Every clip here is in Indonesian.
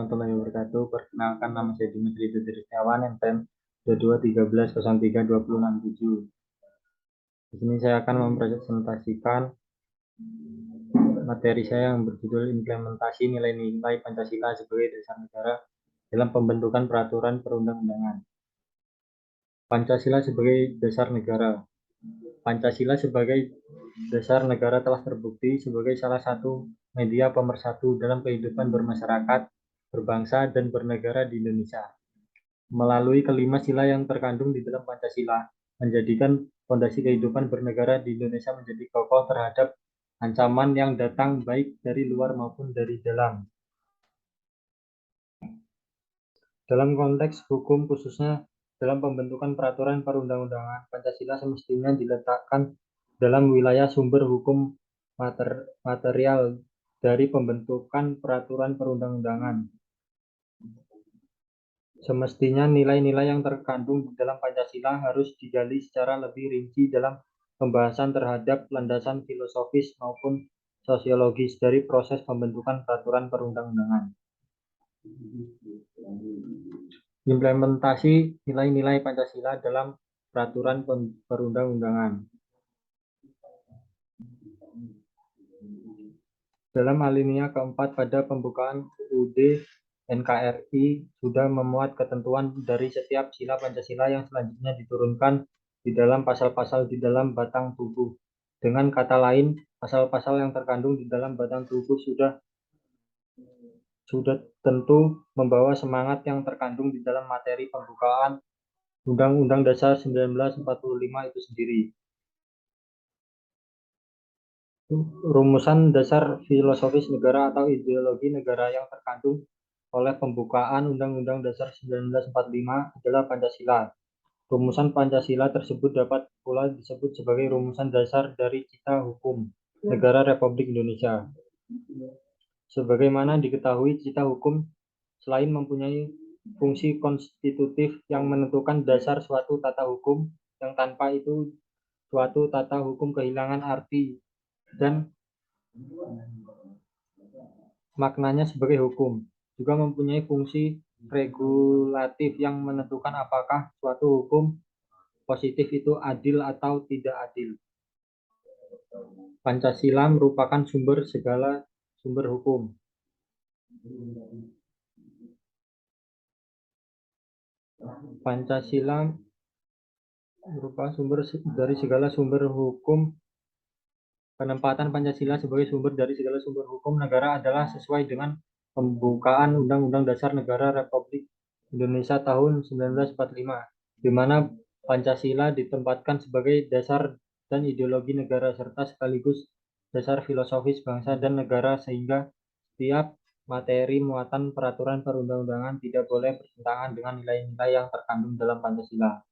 warahmatullahi wabarakatuh. Perkenalkan, nama saya Dimitri Dudi Setiawan, NPM 2213032067. Di sini saya akan mempresentasikan materi saya yang berjudul implementasi nilai-nilai Pancasila sebagai dasar negara dalam pembentukan peraturan perundang-undangan. Pancasila sebagai dasar negara. Pancasila sebagai dasar negara telah terbukti sebagai salah satu media pemersatu dalam kehidupan bermasyarakat, berbangsa, dan bernegara di Indonesia. Melalui kelima sila yang terkandung di dalam Pancasila, menjadikan fondasi kehidupan bernegara di Indonesia menjadi kokoh terhadap ancaman yang datang baik dari luar maupun dari dalam. Dalam konteks hukum, khususnya dalam pembentukan peraturan perundang-undangan, Pancasila semestinya diletakkan dalam wilayah sumber hukum material dari pembentukan peraturan perundang-undangan. Semestinya nilai-nilai yang terkandung di dalam Pancasila harus digali secara lebih rinci dalam pembahasan terhadap landasan filosofis maupun sosiologis dari proses pembentukan peraturan perundang-undangan. Implementasi nilai-nilai Pancasila dalam peraturan perundang-undangan. Dalam alinea keempat pada pembukaan UUD NKRI sudah memuat ketentuan dari setiap sila Pancasila yang selanjutnya diturunkan di dalam pasal-pasal di dalam batang tubuh. Dengan kata lain, pasal-pasal yang terkandung di dalam batang tubuh sudah tentu membawa semangat yang terkandung di dalam materi pembukaan Undang-Undang Dasar 1945 itu sendiri. Rumusan dasar filosofis negara atau ideologi negara yang terkandung oleh pembukaan Undang-Undang Dasar 1945 adalah Pancasila. Rumusan Pancasila tersebut dapat pula disebut sebagai rumusan dasar dari cita hukum negara Republik Indonesia. Sebagaimana diketahui, cita hukum selain mempunyai fungsi konstitutif yang menentukan dasar suatu tata hukum, yang tanpa itu suatu tata hukum kehilangan arti dan maknanya sebagai hukum, juga mempunyai fungsi regulatif yang menentukan apakah suatu hukum positif itu adil atau tidak adil. Pancasila merupakan sumber segala sumber hukum. Pancasila merupakan sumber dari segala sumber hukum. Penempatan Pancasila sebagai sumber dari segala sumber hukum negara adalah sesuai dengan pembukaan Undang-Undang Dasar Negara Republik Indonesia tahun 1945, di mana Pancasila ditempatkan sebagai dasar dan ideologi negara serta sekaligus dasar filosofis bangsa dan negara, sehingga setiap materi muatan peraturan perundang-undangan tidak boleh bertentangan dengan nilai-nilai yang terkandung dalam Pancasila.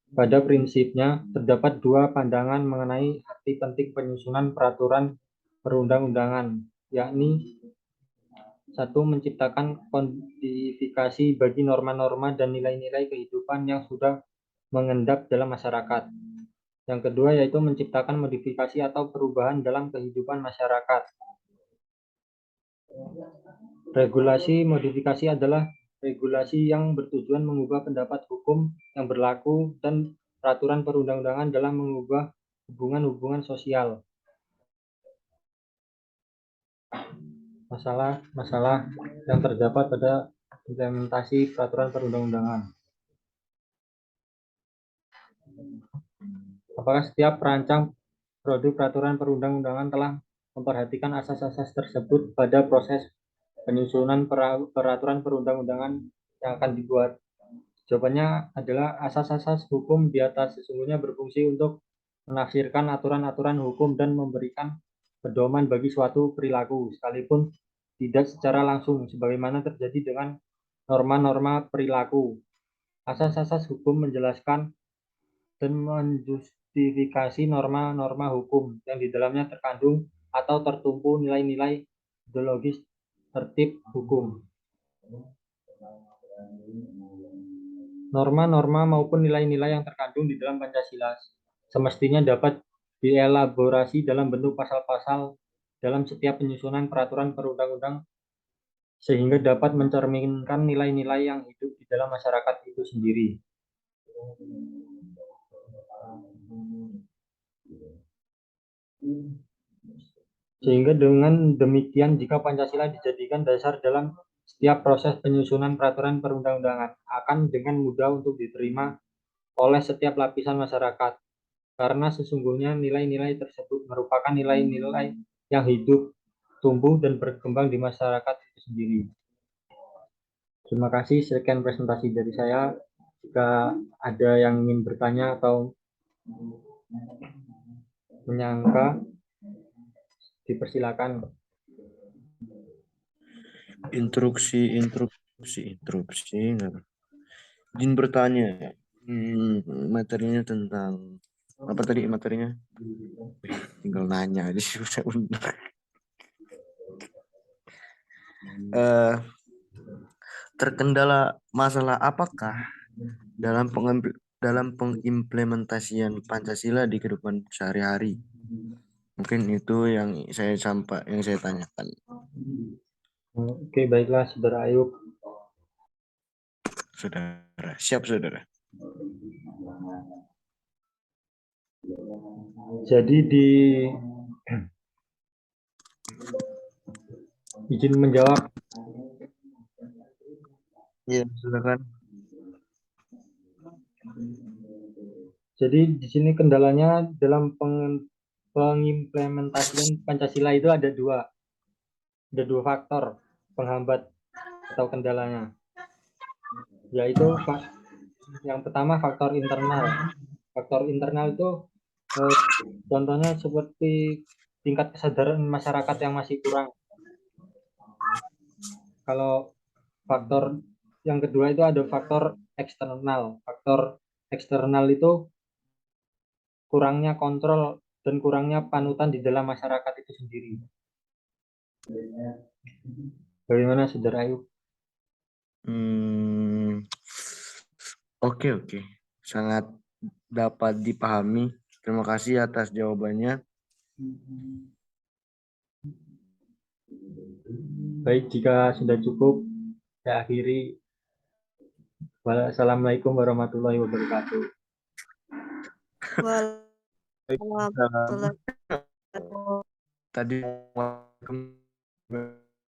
Pada prinsipnya, terdapat dua pandangan mengenai arti penting penyusunan peraturan perundang-undangan, yakni satu, menciptakan kodifikasi bagi norma-norma dan nilai-nilai kehidupan yang sudah mengendap dalam masyarakat. Yang kedua yaitu menciptakan modifikasi atau perubahan dalam kehidupan masyarakat. Regulasi modifikasi adalah regulasi yang bertujuan mengubah pendapat hukum yang berlaku dan peraturan perundang-undangan dalam mengubah hubungan-hubungan sosial. Masalah-masalah yang terdapat pada implementasi peraturan perundang-undangan. Apakah setiap perancang produk peraturan perundang-undangan telah memperhatikan asas-asas tersebut pada proses penyusunan peraturan perundang-undangan yang akan dibuat? Jawabannya adalah asas-asas hukum di atas sesungguhnya berfungsi untuk menafsirkan aturan-aturan hukum dan memberikan pedoman bagi suatu perilaku, sekalipun tidak secara langsung, sebagaimana terjadi dengan norma-norma perilaku. Asas-asas hukum menjelaskan dan menjustifikasi norma-norma hukum yang di dalamnya terkandung atau tertumpu nilai-nilai ideologis tertib hukum. Norma-norma maupun nilai-nilai yang terkandung di dalam Pancasila semestinya dapat dielaborasi dalam bentuk pasal-pasal dalam setiap penyusunan peraturan perundang-undang sehingga dapat mencerminkan nilai-nilai yang hidup di dalam masyarakat itu sendiri. Sehingga dengan demikian, jika Pancasila dijadikan dasar dalam setiap proses penyusunan peraturan perundang-undangan, akan dengan mudah untuk diterima oleh setiap lapisan masyarakat. Karena sesungguhnya nilai-nilai tersebut merupakan nilai-nilai yang hidup, tumbuh, dan berkembang di masyarakat itu sendiri. Terima kasih, sekian presentasi dari saya. Jika ada yang ingin bertanya atau menyangka, dipersilakan. Instruksi. Izin bertanya. Materinya tentang apa tadi materinya? Tinggal nanya aja sih udah bener. Terkendala masalah apakah dalam pengimplementasian Pancasila di kehidupan sehari-hari? Mungkin itu yang saya tanyakan. Oke, baiklah, Saudara Ayub. Saudara, siap saudara. Jadi izin menjawab. Iya, silakan. Jadi di sini kendalanya dalam pengimplementasian Pancasila itu ada dua faktor penghambat atau kendalanya, yaitu yang pertama faktor internal. Faktor internal itu contohnya seperti tingkat kesadaran masyarakat yang masih kurang. Kalau faktor yang kedua itu ada faktor eksternal. Faktor eksternal itu kurangnya kontrol dan kurangnya panutan di dalam masyarakat itu sendiri. Bagaimana Saudara Ayub? Oke. Sangat dapat dipahami. Terima kasih atas jawabannya. Baik, jika sudah cukup, saya akhiri. Wassalamualaikum warahmatullahi wabarakatuh. Waalaikumsalam. Tadi